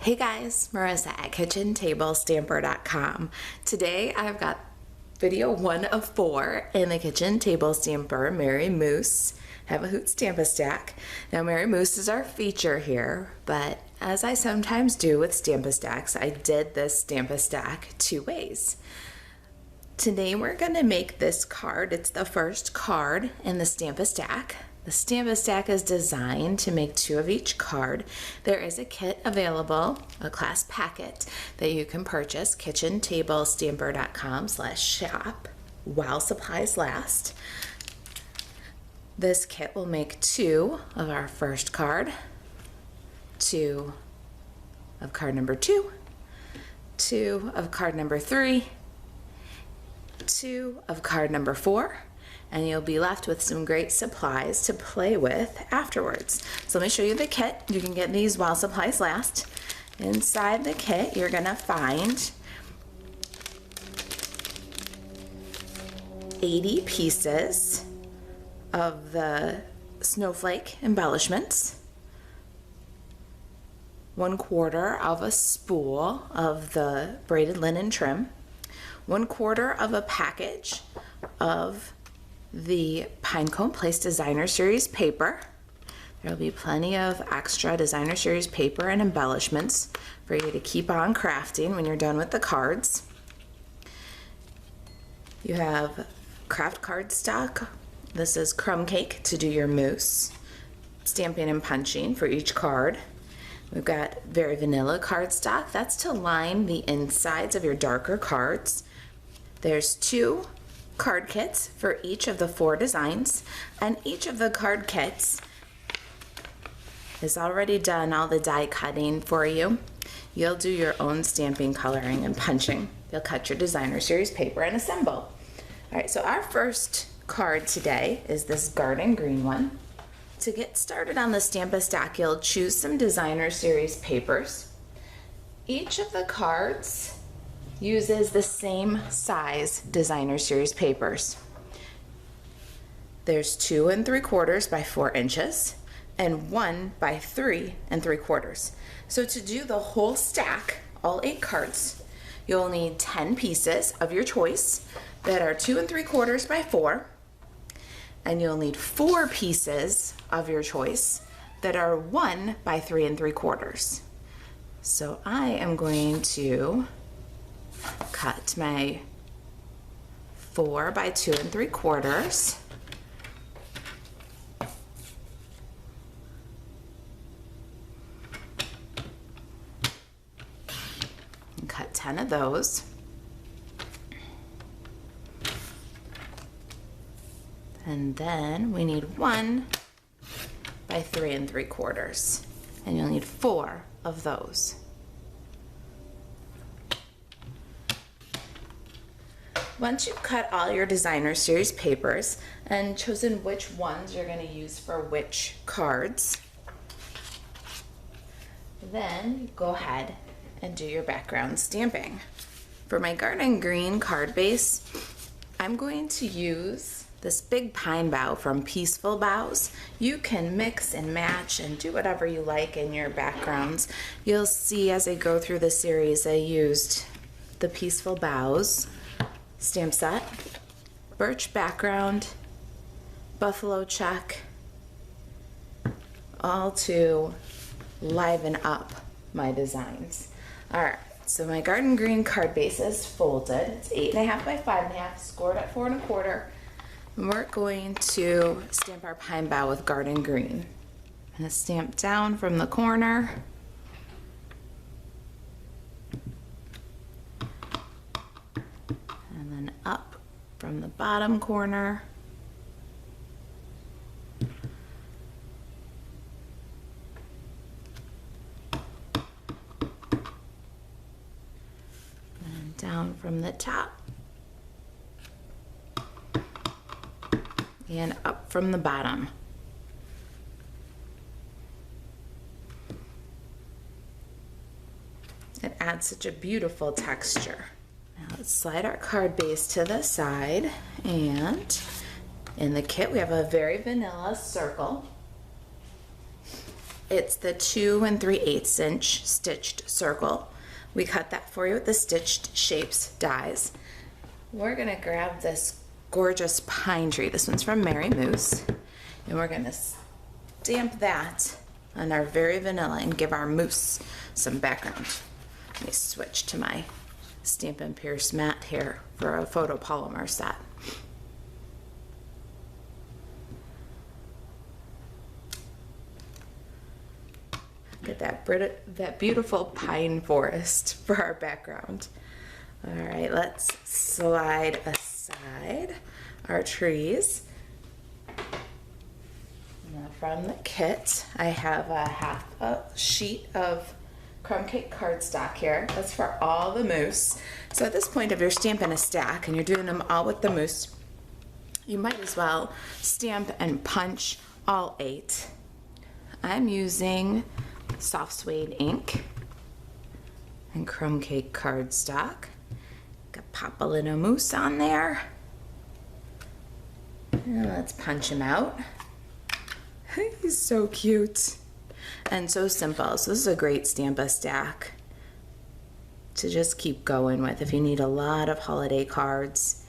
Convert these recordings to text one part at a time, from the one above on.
Hey guys, Marissa at KitchenTableStamper.com. Today I've got video 1 of 4 in the Kitchen Table Stamper Mary Moose. Have a Hoot Stamp stack. Now Mary Moose is our feature here, but as I sometimes do with Stamp stacks, I did this Stamp stack 2 ways. Today we're going to make this card. It's the first card in the Stamp stack. The Stamp stack is designed to make 2 of each card. There is a kit available, a class packet that you can purchase, kitchentablestamper.com/shop while supplies last. This kit will make 2 of our first card, 2 of card number 2, 2 of card number 3, 2 of card number 4, and you'll be left with some great supplies to play with afterwards. So let me show you the kit. You can get these while supplies last. Inside the kit, you're gonna find 80 pieces of the snowflake embellishments, 1/4 of a spool of the braided linen trim, 1/4 of a package of the Pinecone Place Designer Series paper. There will be plenty of extra Designer Series paper and embellishments for you to keep on crafting when you're done with the cards. You have craft cardstock. This is crumb cake to do your mousse, stamping and punching for each card. We've got very vanilla cardstock. That's to line the insides of your darker cards. There's 2 card kits for each of the 4 designs, and each of the card kits has already done all the die cutting for you. You'll do your own stamping, coloring, and punching. You'll cut your Designer Series paper and assemble. All right, so our first card today is this garden green one. To get started on the Stamp stack, you'll choose some Designer Series papers. Each of the cards uses the same size Designer Series papers. There's 2 3/4 by 4 inches and 1 by 3 3/4. So to do the whole stack, all 8 cards, you'll need 10 pieces of your choice that are 2 3/4 by 4, and you'll need 4 pieces of your choice that are 1 by 3 3/4. So I am going to cut my 4 by 2 3/4. And cut 10 of those. And then we need 1 by 3 3/4. And you'll need 4 of those. Once you've cut all your Designer Series papers and chosen which ones you're going to use for which cards, then go ahead and do your background stamping. For my garden green card base, I'm going to use this big pine bough from Peaceful Boughs. You can mix and match and do whatever you like in your backgrounds. You'll see as I go through the series, I used the Peaceful Boughs stamp set, birch background, buffalo check, all to liven up my designs. All right, so my garden green card base is folded. It's 8.5 by 5.5, scored at 4 1/4. And we're going to stamp our pine bough with garden green. I'm gonna stamp down from the corner. And then up from the bottom corner. And down from the top. And up from the bottom. It adds such a beautiful texture. Now let's slide our card base to the side, and in the kit we have a very vanilla circle. It's the 2 3/8 inch stitched circle. We cut that for you with the Stitched Shapes dies. We're gonna grab this gorgeous pine tree. This one's from Mary Moose. And we're gonna stamp that on our Very Vanilla and give our moose some background. Let me switch to my Stampin' Pierce mat here for a photopolymer set. Get that beautiful pine forest for our background. All right, let's slide aside our trees. Now from the kit, I have a half a sheet of crumb cake cardstock here. That's for all the moose. So at this point, if you're stamping a stack and you're doing them all with the moose, you might as well stamp and punch all 8. I'm using soft suede ink and crumb cake cardstock. Pop a little moose on there. And let's punch him out. He's so cute and so simple. So this is a great stamp-a stack to just keep going with if you need a lot of holiday cards.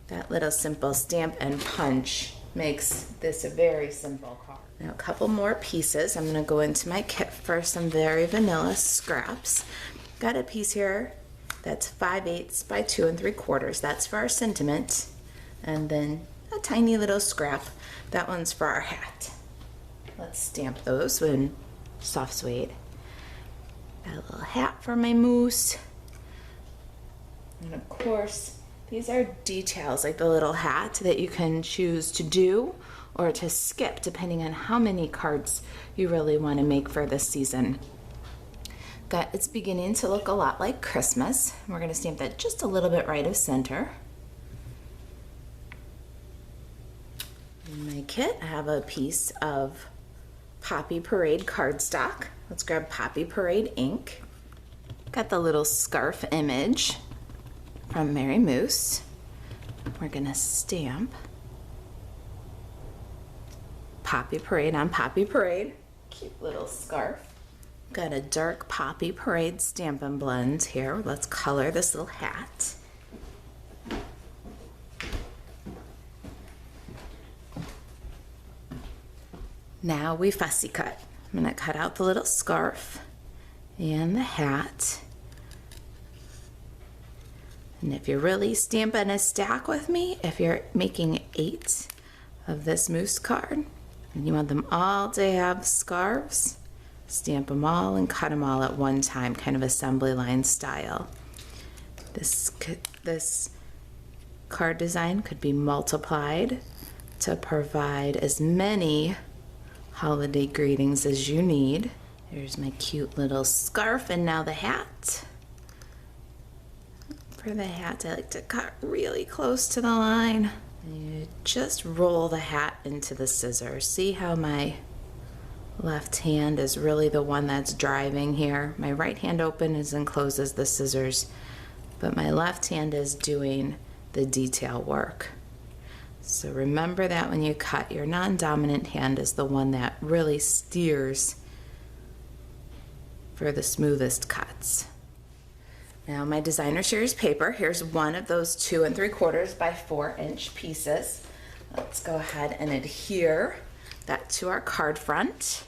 That little simple stamp and punch makes this a very simple card. Now a couple more pieces. I'm going to go into my kit for some Very Vanilla scraps. Got a piece here that's 5/8 by 2 3/4. That's for our sentiment. And then a tiny little scrap. That one's for our hat. Let's stamp those in soft suede. Got a little hat for my moose. And of course, these are details like the little hat that you can choose to do or to skip depending on how many cards you really want to make for this season. It's beginning to look a lot like Christmas. We're going to stamp that just a little bit right of center. In my kit, I have a piece of Poppy Parade cardstock. Let's grab Poppy Parade ink. Got the little scarf image from Mary Moose. We're going to stamp Poppy Parade on Poppy Parade. Cute little scarf. Got a dark Poppy Parade Stampin' Blend here. Let's color this little hat. Now we fussy cut. I'm going to cut out the little scarf and the hat. And if you're really stamping a stack with me, if you're making 8 of this moose card and you want them all to have scarves, stamp them all and cut them all at one time, kind of assembly line style. This card design could be multiplied to provide as many holiday greetings as you need. There's my cute little scarf, and now the hat. For the hat, I like to cut really close to the line. You just roll the hat into the scissors. See how my left hand is really the one that's driving here. My right hand opens and closes the scissors, but my left hand is doing the detail work. So remember that when you cut, your non-dominant hand is the one that really steers for the smoothest cuts. Now my designer series paper, here's one of those 2 3/4 by 4 inch pieces. Let's go ahead and adhere that to our card front.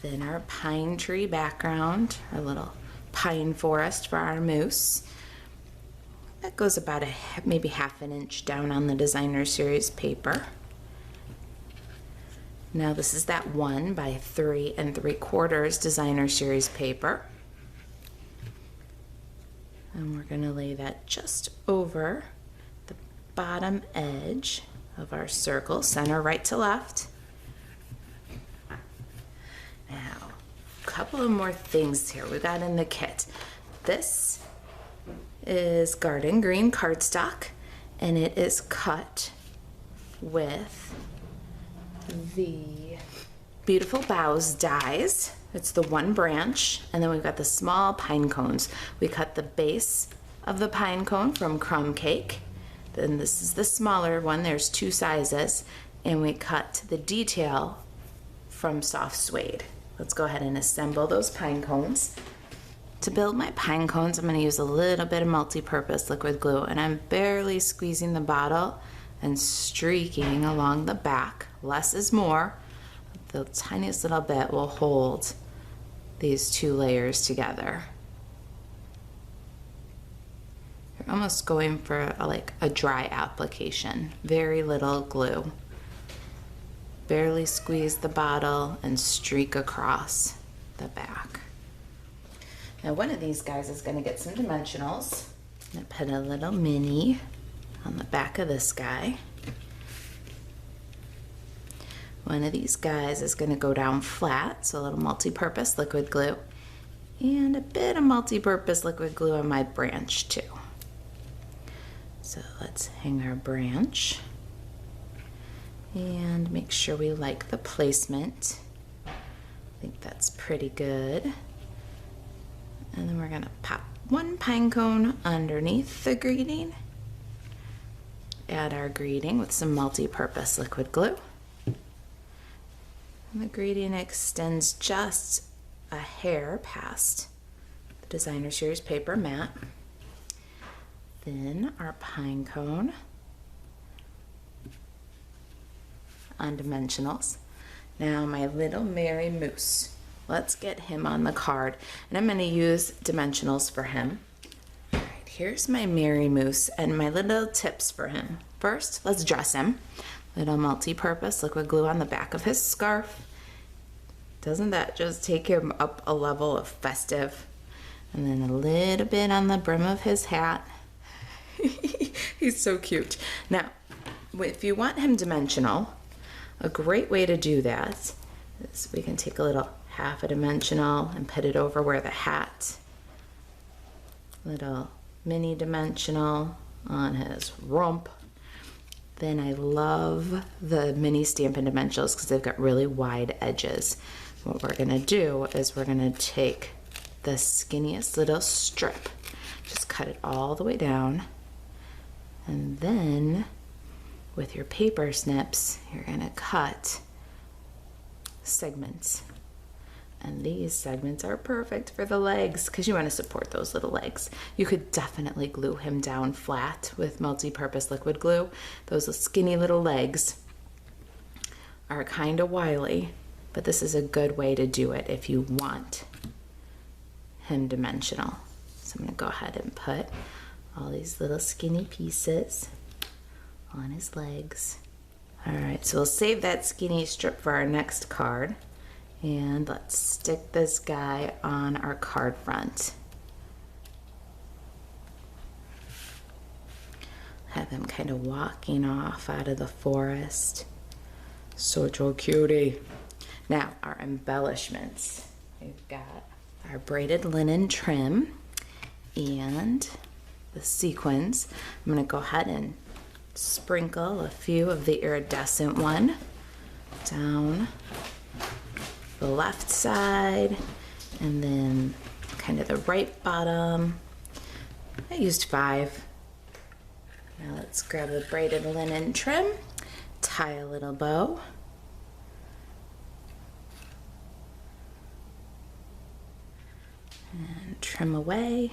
Then our pine tree background, our little pine forest for our moose. That goes about maybe 1/2 inch down on the designer series paper. Now this is that 1 by 3 3/4 designer series paper. And we're going to lay that just over the bottom edge of our circle, center right to left. Now, a couple of more things here we got in the kit. This is garden green cardstock, and it is cut with the Beautiful Boughs dies. It's the 1 branch, and then we've got the small pine cones. We cut the base of the pine cone from Crumb Cake. Then this is the smaller one. There's 2 sizes. And we cut the detail from soft suede. Let's go ahead and assemble those pine cones. To build my pine cones, I'm going to use a little bit of multi-purpose liquid glue, and I'm barely squeezing the bottle and streaking along the back. Less is more. The tiniest little bit will hold these 2 layers together. You're almost going for like a dry application. Very little glue. Barely squeeze the bottle and streak across the back. Now one of these guys is going to get some dimensionals. I'm going to put a little mini on the back of this guy. One of these guys is going to go down flat, so a little multi-purpose liquid glue and a bit of multi-purpose liquid glue on my branch too. So let's hang our branch and make sure we like the placement. I think that's pretty good. And then we're gonna pop 1 pine cone underneath the greeting. Add our greeting with some multi-purpose liquid glue. And the greeting extends just a hair past the Designer Series paper mat. Then our pine cone on dimensionals. Now my little Merry Moose. Let's get him on the card, and I'm going to use dimensionals for him. All right, here's my Merry Moose and my little tips for him. First, let's dress him. Little multi-purpose liquid glue on the back of his scarf. Doesn't that just take him up a level of festive? And then a little bit on the brim of his hat. He's so cute. Now, if you want him dimensional, a great way to do that is we can take a little half a dimensional and put it over where the hat. Little mini dimensional on his rump. Then I love the mini Stampin' Dimensionals because they've got really wide edges. What we're gonna do is we're gonna take the skinniest little strip, just cut it all the way down, and then with your paper snips, you're gonna cut segments. And these segments are perfect for the legs because you want to support those little legs. You could definitely glue him down flat with multi-purpose liquid glue. Those skinny little legs are kind of wily, but this is a good way to do it if you want him dimensional. So I'm gonna go ahead and put all these little skinny pieces on his legs. All right, so we'll save that skinny strip for our next card. And let's stick this guy on our card front. Have him kind of walking off out of the forest. Such a cutie. Now, our embellishments. We've got our braided linen trim and the sequins. I'm gonna go ahead and sprinkle a few of the iridescent one down the left side and then kind of the right bottom. I used 5. Now let's grab the braided linen trim, tie a little bow, and trim away.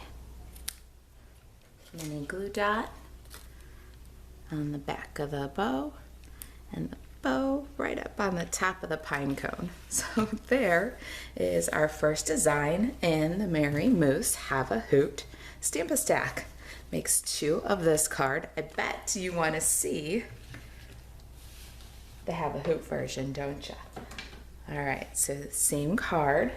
Mini glue dot on the back of the bow and the bow right up on the top of the pine cone. So there is our first design in the Merry Moose Have a Hoot Stamp-A-Stack. Makes 2 of this card. I bet you want to see the Have a Hoot version, don't you? All right, so same card.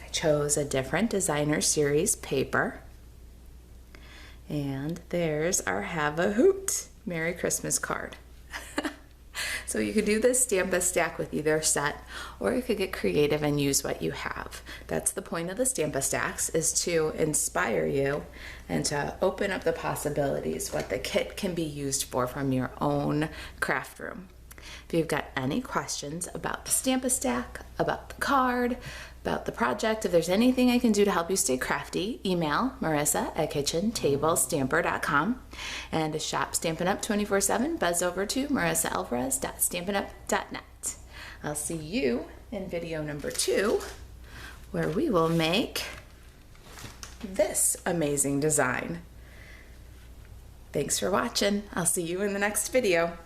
I chose a different Designer Series paper. And there's our Have a Hoot Merry Christmas card. So you could do this Stamp-A-Stack with either set, or you could get creative and use what you have. That's the point of the Stamp-A-Stacks, is to inspire you and to open up the possibilities, what the kit can be used for from your own craft room. If you've got any questions about the Stamp-A-Stack, about the card, about the project, if there's anything I can do to help you stay crafty, email marissa@kitchentablestamper.com, and to shop Stampin' Up 24/7, buzz over to marisaalvarez.stampinup.net. I'll see you in video number 2, where we will make this amazing design. Thanks for watching. I'll see you in the next video.